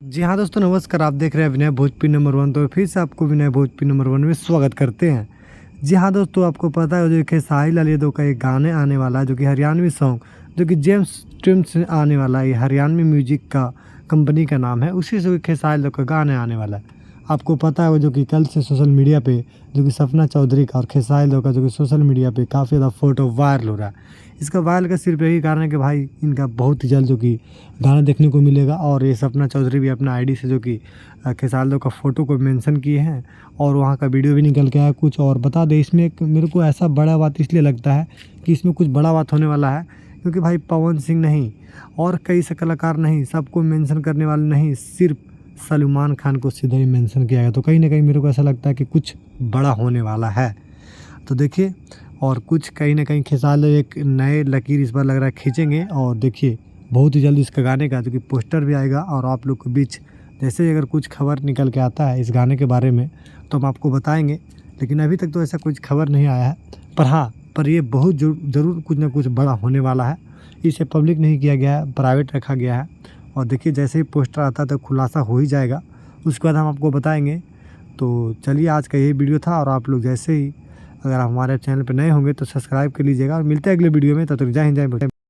जी हाँ दोस्तों, नमस्कार। आप देख रहे हैं विनय भोजपुरी नंबर वन। तो फिर से आपको विनय भोजपुरी नंबर वन में स्वागत करते हैं। जी हाँ दोस्तों, आपको पता है जो खेसारी लाल यादव का एक गाने आने वाला है, जो कि हरियाणवी सॉन्ग, जो कि जेम्स ट्रिम्स से आने वाला है। ये हरियाणवी म्यूजिक का कंपनी का नाम है, उसी से खेसारी लाल का गाने आने वाला है। आपको पता है वो जो कि कल से सोशल मीडिया पे जो कि सपना चौधरी का और खेसारी लाल का जो कि सोशल मीडिया पे काफ़ी ज़्यादा फोटो वायरल हो रहा है। इसका वायरल का सिर्फ यही कारण है कि भाई इनका बहुत ही जल्द जो कि गाना देखने को मिलेगा। और ये सपना चौधरी भी अपना आईडी से जो कि खेसारी लाल का फ़ोटो को मेंशन किए हैं और वहाँ का वीडियो भी निकल के आया कुछ। और बता दें, इसमें एक मेरे को ऐसा बड़ा बात इसलिए लगता है कि इसमें कुछ बड़ा बात होने वाला है, क्योंकि भाई पवन सिंह नहीं और कई से कलाकार नहीं, सबको मेंशन करने वाले नहीं, सिर्फ सलमान खान को सीधे ही मेंशन किया गया। तो कहीं ना कहीं मेरे को ऐसा लगता है कि कुछ बड़ा होने वाला है। तो देखिए, और कुछ कहीं ना कहीं खेसारी लाल एक नए लकीर इस बार लग रहा है खींचेंगे। और देखिए, बहुत ही जल्द इसका गाने का जो कि पोस्टर भी आएगा और आप लोग के बीच जैसे ही अगर कुछ खबर निकल के आता है इस गाने के बारे में तो हम आपको बताएंगे। लेकिन अभी तक तो ऐसा कुछ खबर नहीं आया है। पर हाँ, पर ये बहुत ज़रूर कुछ ना कुछ बड़ा होने वाला है। इसे पब्लिक नहीं किया गया है, प्राइवेट रखा गया है। और देखिए, जैसे ही पोस्टर आता है तो खुलासा हो ही जाएगा, उसके बाद हम आपको बताएंगे। तो चलिए, आज का ये वीडियो था। और आप लोग जैसे ही अगर आप हमारे चैनल पर नए होंगे तो सब्सक्राइब कर लीजिएगा। और मिलते हैं अगले वीडियो में। तब तक जय हिंद, जय भारत।